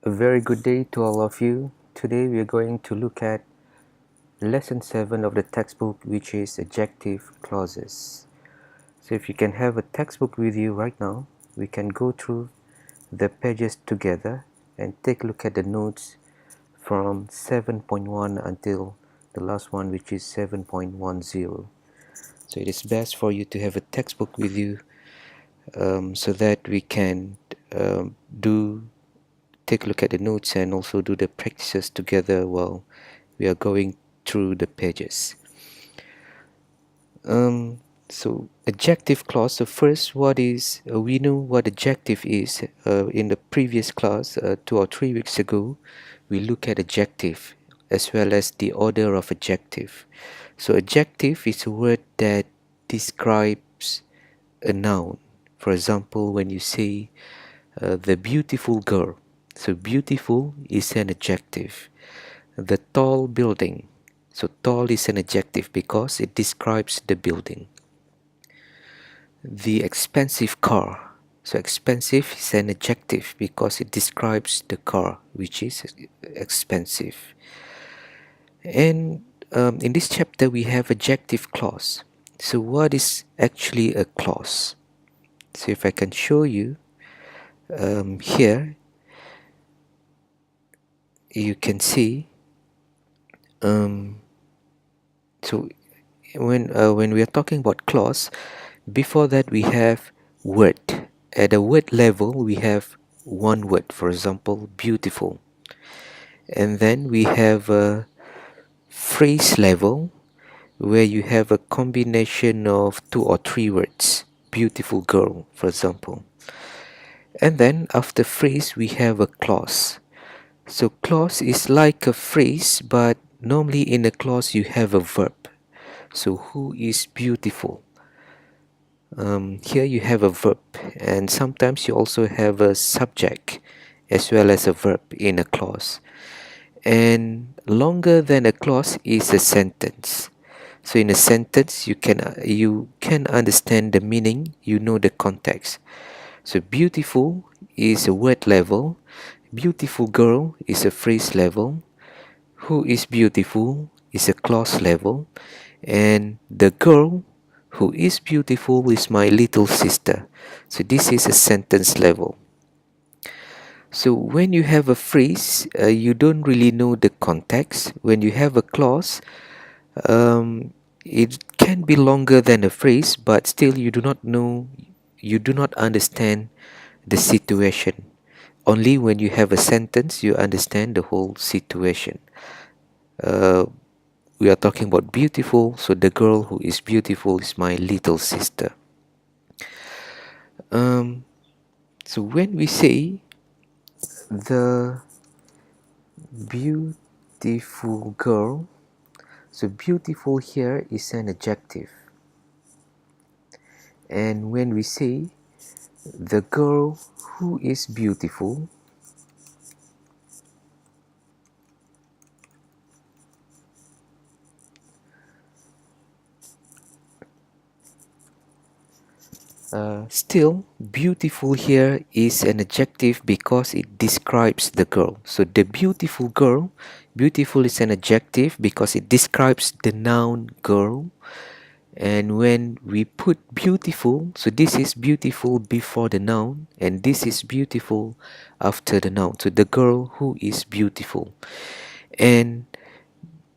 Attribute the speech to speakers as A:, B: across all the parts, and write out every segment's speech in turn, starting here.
A: A very good day to all of you. Today we are going to look at lesson 7 of the textbook, which is Adjective Clauses. So if you can have a textbook with you right now, we can go through the pages together and take a look at the notes from 7.1 until the last one, which is 7.10. So it is best for you to have a textbook with you so that we can take a look at the notes and also do the practices together while we are going through the pages. So adjective clause. So first, what is we know what adjective is. In the previous class, 2 or 3 weeks ago, we look at adjective as well as the order of adjective. So adjective is a word that describes a noun. For example, when you say the beautiful girl, so beautiful is an adjective. The tall building, so tall is an adjective because it describes the building. The expensive car, so expensive is an adjective because it describes the car, which is expensive. And in this chapter we have adjective clause. So what is actually a clause? So if I can show you here, you can see so when we are talking about clause, before that we have word. At a word level we have one word, for example beautiful, and then we have a phrase level where you have a combination of 2 or 3 words, beautiful girl for example. And then after phrase we have a clause. So clause is like a phrase, but normally in a clause you have a verb. So who is beautiful? Here you have a verb, and sometimes you also have a subject as well as a verb in a clause. And longer than a clause is a sentence. So in a sentence you can understand the meaning, you know the context. So beautiful is a word level, beautiful girl is a phrase level, who is beautiful is a clause level, and the girl who is beautiful is my little sister. So this is a sentence level. So when you have a phrase, you don't really know the context. When you have a clause, it can be longer than a phrase, but still you do not understand the situation. Only when you have a sentence, you understand the whole situation. We are talking about beautiful, so the girl who is beautiful is my little sister. So when we say the beautiful girl, so beautiful here is an adjective. And when we say the girl who is beautiful, still beautiful here is an adjective because it describes the girl. So the beautiful girl, beautiful is an adjective because it describes the noun girl. And when we put beautiful, so this is beautiful before the noun and this is beautiful after the noun. So the girl who is beautiful. And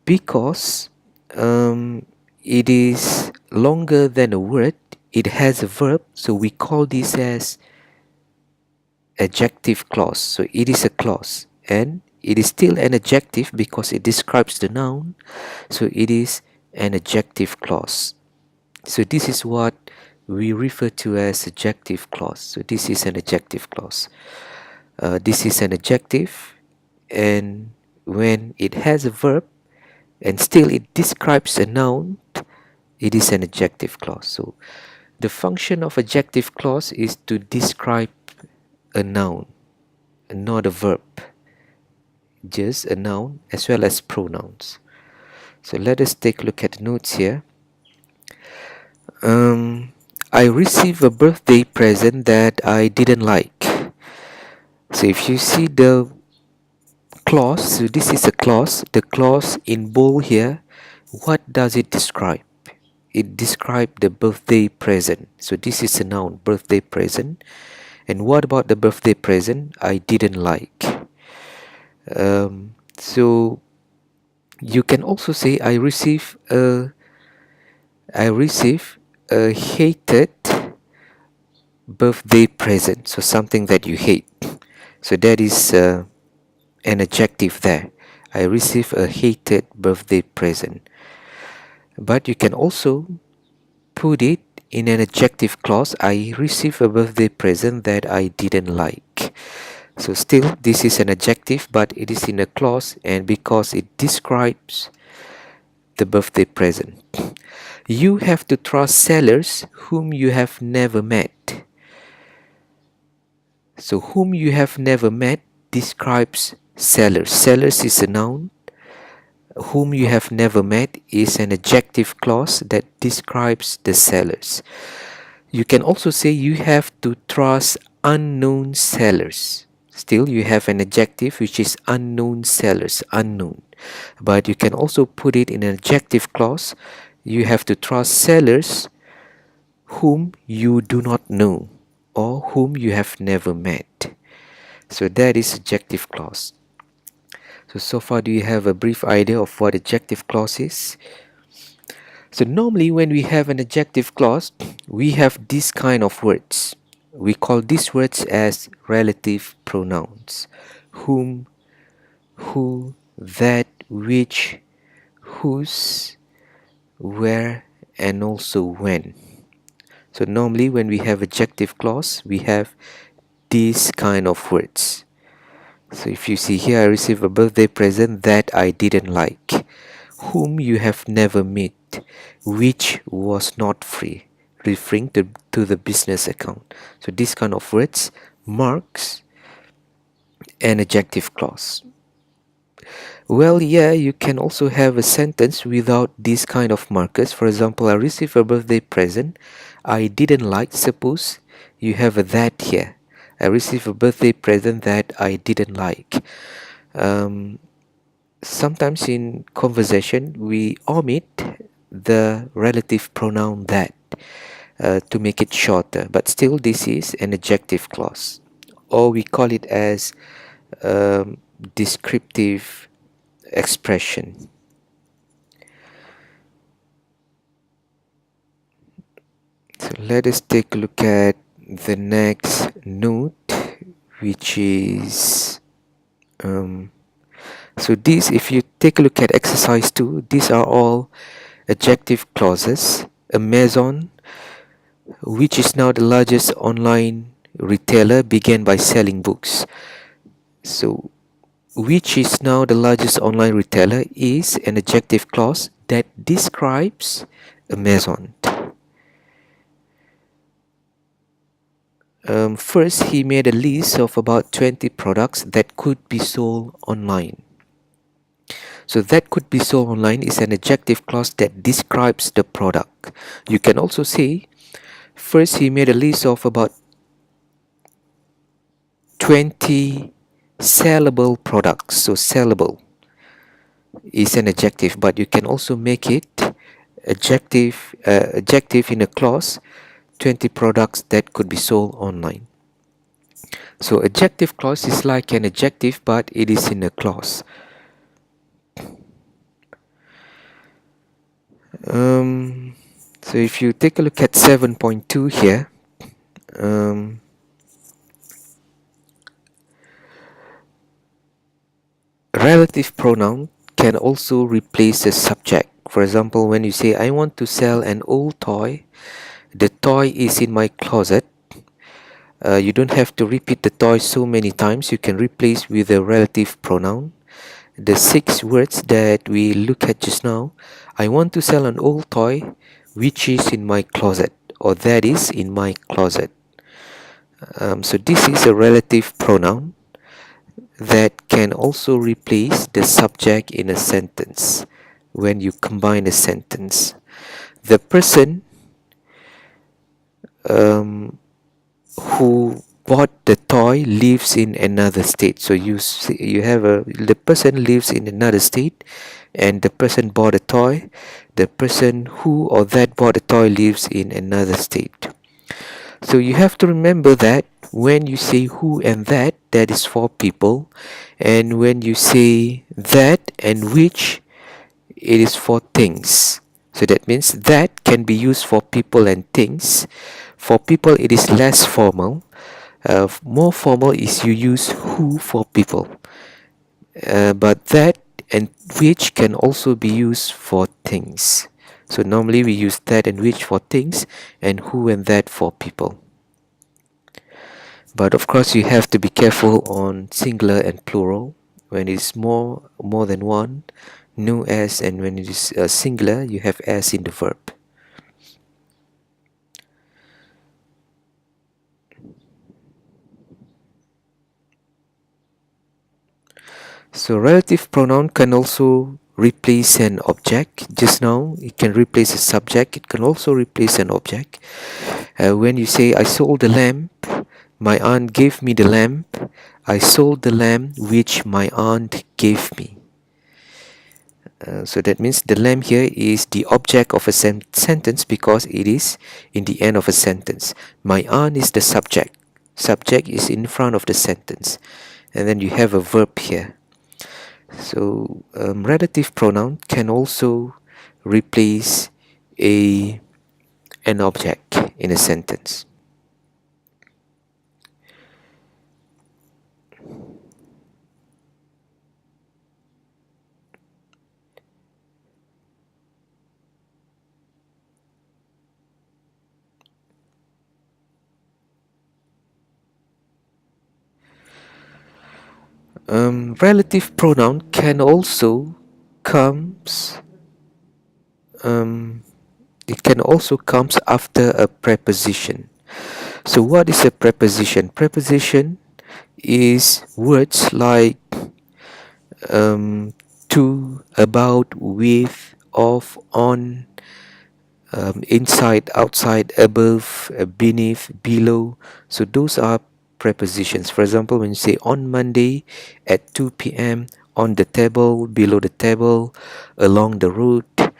A: because it is longer than a word, it has a verb, so we call this as adjective clause. So it is a clause and it is still an adjective because it describes the noun, so it is an adjective clause. So this is what we refer to as adjective clause. So this is an adjective clause. This is an adjective, and when it has a verb and still it describes a noun, it is an adjective clause. So the function of adjective clause is to describe a noun, not a verb, just a noun as well as pronouns. So let us take a look at the notes here. I received a birthday present that I didn't like. So if you see the clause. So this is a clause. The clause in bold here, what does it describe? It describes the birthday present. So this is a noun, birthday present. And what about the birthday present? I didn't like. So you can also say I receive a hated birthday present. So something that you hate. So that is an adjective there. I receive a hated birthday present. But you can also put it in an adjective clause. I receive a birthday present that I didn't like. So still this is an adjective, but it is in a clause, and because it describes the birthday present. You have to trust sellers whom you have never met. So whom you have never met describes sellers. Sellers is a noun. Whom you have never met is an adjective clause that describes the sellers. You can also say you have to trust unknown sellers. Still, you have an adjective which is unknown sellers, unknown. But you can also put it in an adjective clause. You have to trust sellers whom you do not know or whom you have never met. So that is adjective clause. So far, do you have a brief idea of what adjective clause is? So normally when we have an adjective clause, we have this kind of words. We call these words as relative pronouns. Whom, who, that, which, whose, where, and also when. So normally when we have adjective clause, we have these kind of words. So if you see here, I receive a birthday present that I didn't like. Whom you have never met, which was not free, referring to the business account. So this kind of words marks an adjective clause. Well, yeah, you can also have a sentence without these kind of markers. For example, I received a birthday present I didn't like. Suppose you have a that here. I received a birthday present that I didn't like. Sometimes in conversation we omit the relative pronoun that to make it shorter, but still this is an adjective clause, or we call it as descriptive expression. So let us take a look at the next note, which is so these, if you take a look at exercise 2, these are all adjective clauses. Amazon, which is now the largest online retailer, began by selling books. So which is now the largest online retailer is an adjective clause that describes Amazon. First, he made a list of about 20 products that could be sold online. So that could be sold online is an adjective clause that describes the product. You can also say, first he made a list of about 20 sellable products. So sellable is an adjective, but you can also make it adjective in a clause, 20 products that could be sold online. So adjective clause is like an adjective, but it is in a clause. So if you take a look at 7.2 here, relative pronoun can also replace a subject. For example, when you say, I want to sell an old toy, the toy is in my closet. You don't have to repeat the toy so many times. You can replace with a relative pronoun. The 6 words that we look at just now, I want to sell an old toy which is in my closet, or that is in my closet. So this is a relative pronoun that can also replace the subject in a sentence when you combine a sentence. The person who bought the toy lives in another state. So you have the person lives in another state, and the person bought a toy. The person who or that bought a toy lives in another state. So you have to remember that when you say who and that is for people, and when you say that and which, it is for things. So that means that can be used for people and things. For people, it is less formal. More formal is you use who for people. But that and which can also be used for things. So normally we use that and which for things, and who and that for people. But of course you have to be careful on singular and plural. When it's more than one, no s, and when it is singular, you have s in the verb. So relative pronoun can also replace an object. Just now it can replace a subject, it can also replace an object. When you say I sold the lamp, my aunt gave me the lamp, I sold the lamp which my aunt gave me. So that means the lamp here is the object of a sentence because it is in the end of a sentence. My aunt is the subject. Subject is in front of the sentence. And then you have a verb here. So relative pronoun can also replace an object in a sentence. Relative pronoun can also comes it can also comes after a preposition. So what is a preposition? Preposition is words like to, about, with, of, on, inside, outside, above, beneath, below. So those are prepositions. For example, when you say on Monday at 2 p.m., on the table, below the table, along the route,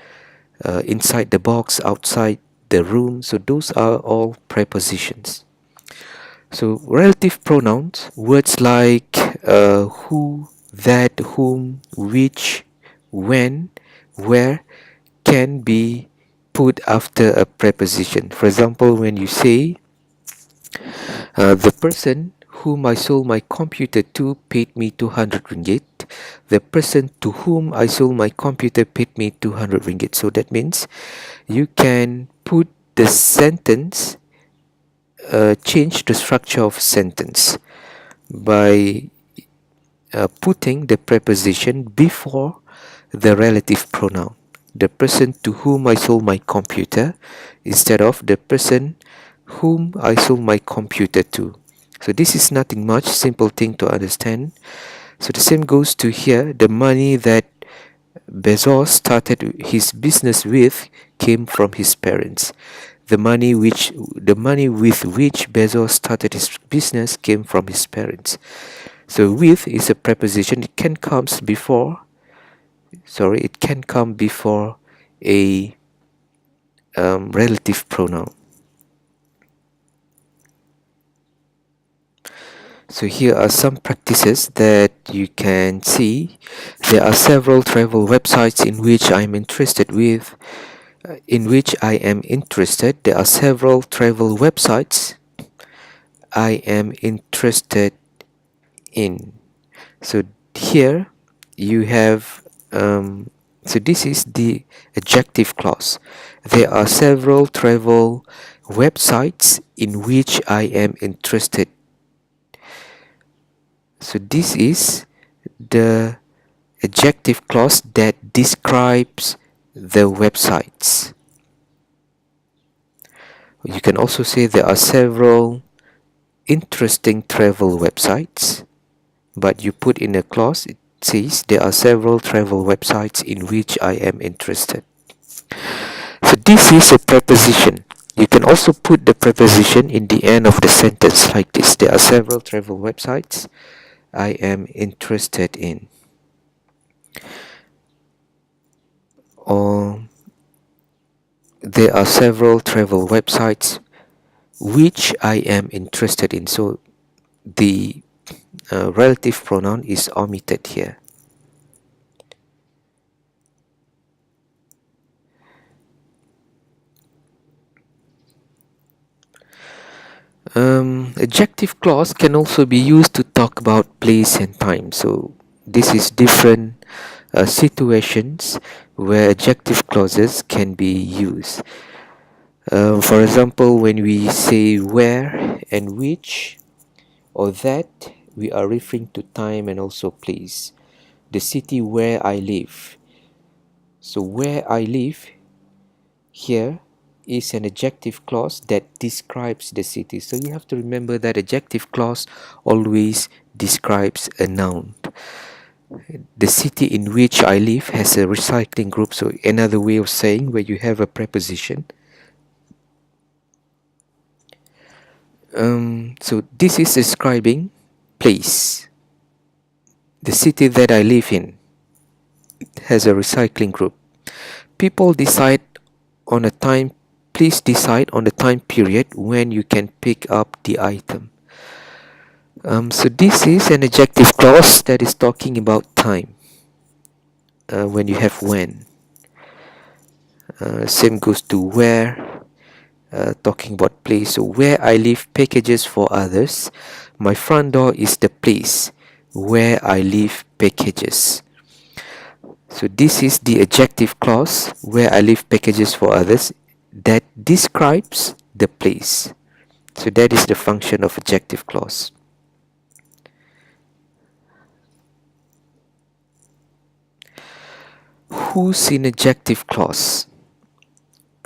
A: inside the box, outside the room. So those are all prepositions. So relative pronouns, words like who, that, whom, which, when, where, can be put after a preposition. For example, when you say the person whom I sold my computer to paid me 200 ringgit. The person to whom I sold my computer paid me 200 ringgit. So that means you can put the sentence, change the structure of sentence by putting the preposition before the relative pronoun. The person to whom I sold my computer instead of the person whom I sold my computer to. So this is nothing much, simple thing to understand. So the same goes to here. The money that Bezos started his business with came from his parents. The money with which Bezos started his business came from his parents. So with is a preposition. It can come before a relative pronoun. So here are some practices that you can see. There are several travel websites in which I am interested. There are several travel websites I am interested in. So here you have so this is the adjective clause. There are several travel websites in which I am interested. So this is the adjective clause that describes the websites. You can also say there are several interesting travel websites, but you put in a clause, it says there are several travel websites in which I am interested. So this is a preposition. You can also put the preposition in the end of the sentence like this. There are several travel websites I am interested in. Or there are several travel websites which I am interested in. So the relative pronoun is omitted here. Adjective clause can also be used to talk about place and time. So this is different situations where adjective clauses can be used. For example, when we say where and which or that, we are referring to time and also place. The city where I live. So where I live here is an adjective clause that describes the city. So you have to remember that adjective clause always describes a noun. The city in which I live has a recycling group. So another way of saying where you have a preposition. So this is describing place. The city that I live in has a recycling group. People decide on a time. Please decide on the time period when you can pick up the item. So this is an adjective clause that is talking about time. When you have when. Same goes to where. Talking about place. So where I leave packages for others. My front door is the place where I leave packages. So this is the adjective clause where I leave packages for others that describes the place. So that is the function of adjective clause. Whose in adjective clause?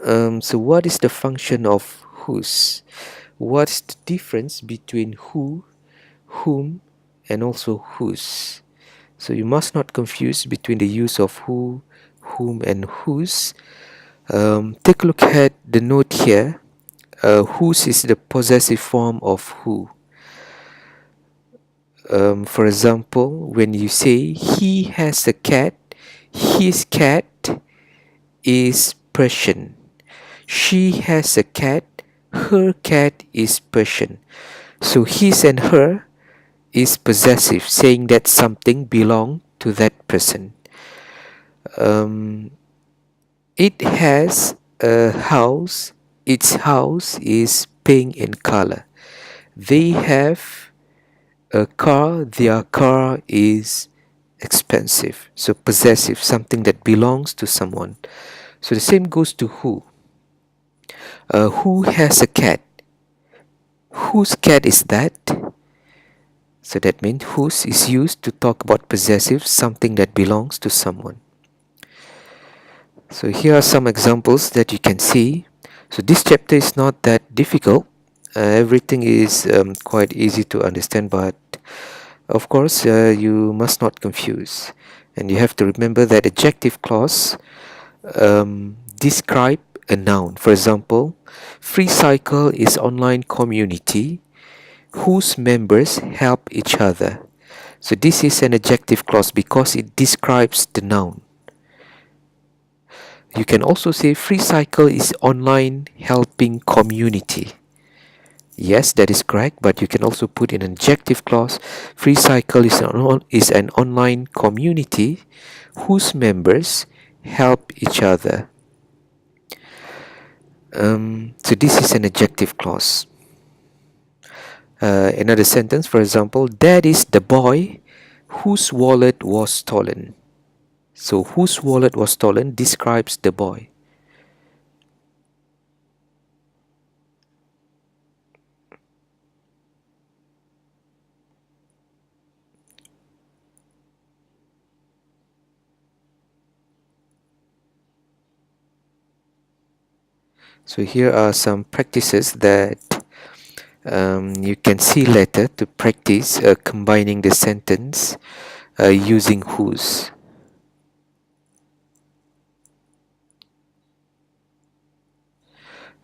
A: So what is the function of whose? What's the difference between who, whom, and also whose? So you must not confuse between the use of who, whom, and whose. Take a look at the note here. Whose is the possessive form of who. For example, when you say he has a cat, his cat is Persian. She has a cat, her cat is Persian. So his and her is possessive, saying that something belongs to that person. It has a house, its house is pink in color. They have a car, their car is expensive. So possessive, something that belongs to someone. So the same goes to who. Who has a cat? Whose cat is that? So that means whose is used to talk about possessive, something that belongs to someone. So here are some examples that you can see. So this chapter is not that difficult. Everything is quite easy to understand, but of course you must not confuse. And you have to remember that adjective clause describe a noun. For example, Free Cycle is online community whose members help each other. So this is an adjective clause because it describes the noun. You can also say Free Cycle is online helping community. Yes, that is correct, but you can also put in an adjective clause. Free Cycle is an online community whose members help each other. So this is an adjective clause. Another sentence, for example, that is the boy whose wallet was stolen. So whose wallet was stolen describes the boy. So here are some practices that you can see later to practice combining the sentence using whose.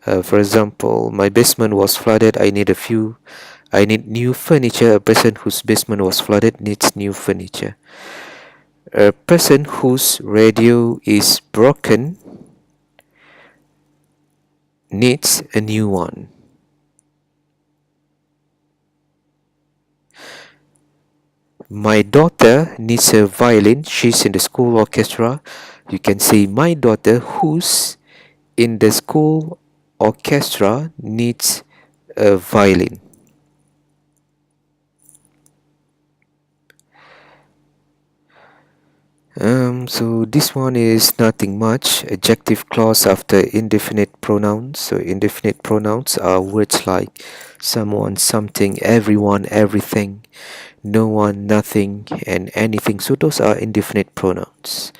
A: For example, my basement was flooded. I need new furniture. A person whose basement was flooded needs new furniture. A person whose radio is broken needs a new one. My daughter needs a violin. She's in the school orchestra. You can say my daughter who's in the school orchestra needs a violin. So this one is nothing much. Adjective clause after indefinite pronouns. So indefinite pronouns are words like someone, something, everyone, everything, no one, nothing, and anything. So those are indefinite pronouns.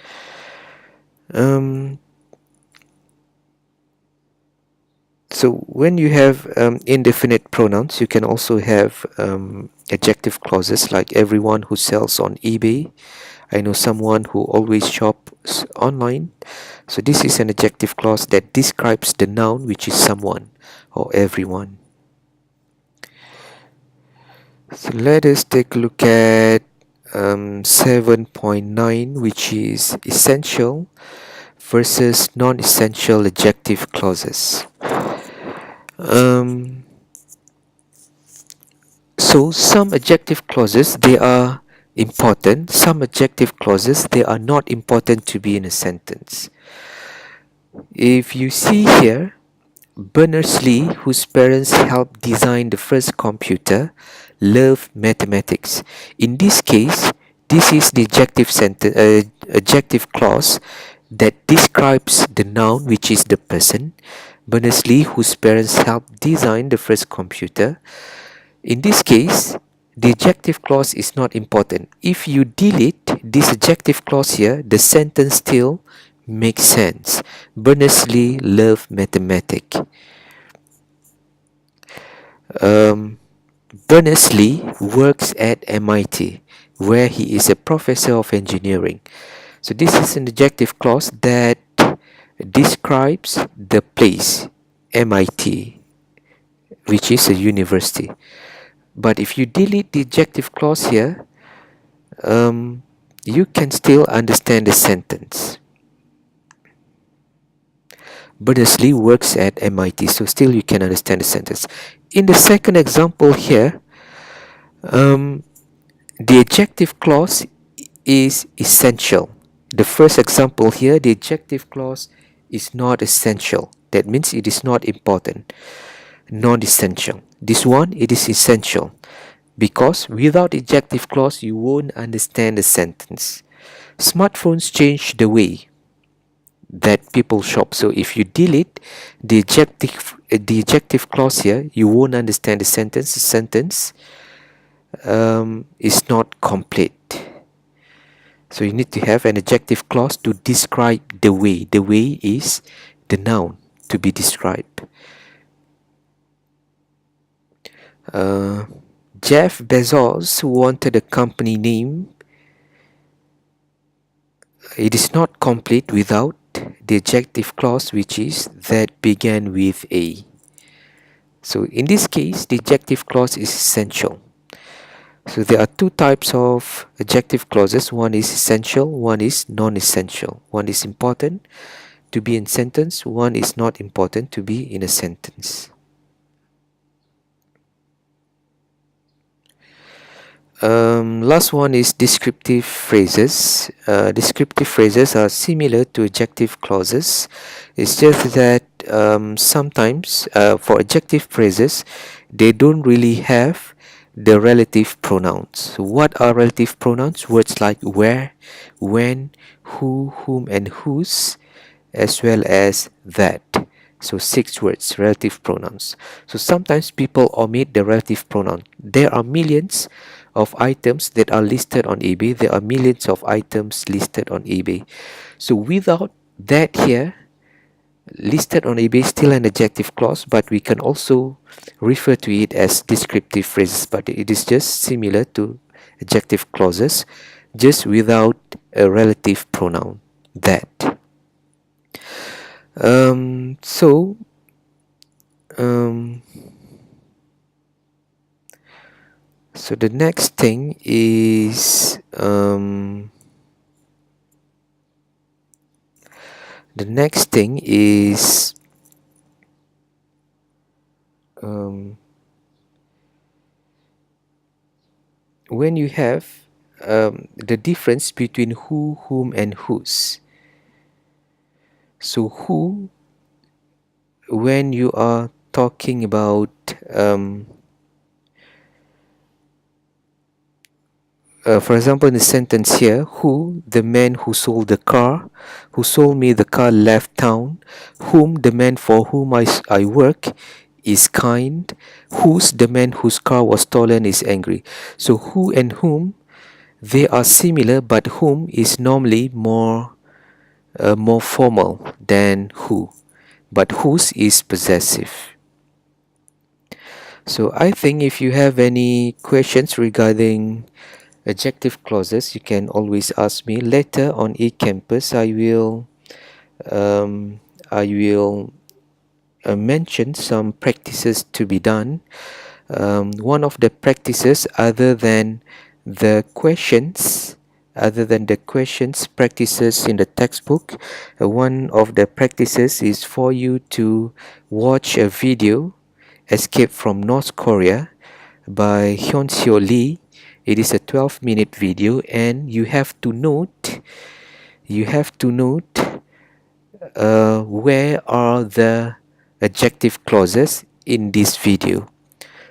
A: So when you have indefinite pronouns, you can also have adjective clauses like everyone who sells on eBay. I know someone who always shops online. So this is an adjective clause that describes the noun, which is someone or everyone. So let us take a look at 7.9, which is essential versus non-essential adjective clauses. So some adjective clauses, they are important. Some adjective clauses, they are not important to be in a sentence. If you see here, Berners-Lee, whose parents helped design the first computer, loved mathematics. In this case, this is the adjective clause that describes the noun, which is the person. Berners-Lee, whose parents helped design the first computer. In this case, the adjective clause is not important. If you delete this adjective clause here, the sentence still makes sense. Berners-Lee loved mathematics. Berners-Lee works at MIT, where he is a professor of engineering. So this is an adjective clause that describes the place, MIT, which is a university. But if you delete the adjective clause here, you can still understand the sentence. Berners-Lee works at MIT, so still you can understand the sentence. In the second example here, the adjective clause is essential. The first example here, the adjective clause is not essential. That means it is not important. Non-essential. This one, it is essential. Because without adjective clause, you won't understand the sentence. Smartphones change the way that people shop. So if you delete the adjective clause here, you won't understand the sentence. The sentence is not complete. So you need to have an adjective clause to describe the way. The way is the noun to be described. Jeff Bezos wanted a company name. It is not complete without the adjective clause, which is that began with A. So in this case, the adjective clause is essential. So there are two types of adjective clauses. One is essential, one is non-essential. One is important to be in sentence, one is not important to be in a sentence. Last one is descriptive phrases. Descriptive phrases are similar to adjective clauses. It's just that sometimes for adjective phrases, they don't really have the relative pronouns. So what are relative pronouns? Words like where, when, who, whom, and whose, as well as that. So 6 words, relative pronouns. So sometimes people omit the relative pronoun. There are millions of items that are listed on eBay. There are millions of items listed on eBay. So without that here, listed on eBay, still an adjective clause, but we can also refer to it as descriptive phrases. But it is just similar to adjective clauses, just without a relative pronoun, that. So um, so the next thing is the next thing is um, when you have the difference between who, whom, and whose. So who, when you are talking about for example, in the sentence here, who, the man who sold the car, who sold me the car, left town. Whom, the man for whom I work, is kind. Whose, the man whose car was stolen, is angry. So who and whom, they are similar, but whom is normally more formal than who, but whose is possessive. So I think if you have any questions regarding adjective clauses, you can always ask me. Later on eCampus, um, I will mention some practices to be done. One of the practices, other than the questions practices in the textbook, one of the practices is for you to watch a video, Escape from North Korea, by Hyun Seo Lee. It is a 12-minute video, and you have to note where are the adjective clauses in this video.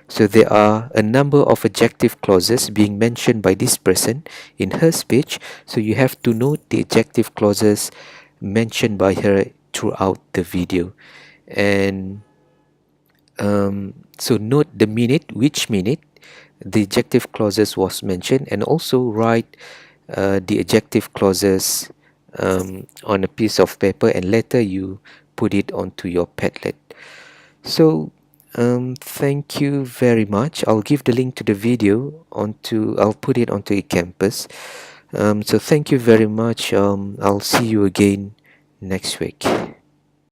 A: So there are a number of adjective clauses being mentioned by this person in her speech. So you have to note the adjective clauses mentioned by her throughout the video. And so note the which minute the adjective clauses was mentioned, and also write the adjective clauses on a piece of paper, and later you put it onto your Padlet. So thank you very much. I'll give the link to the video I'll put it onto eCampus. So thank you very much. I'll see you again next week.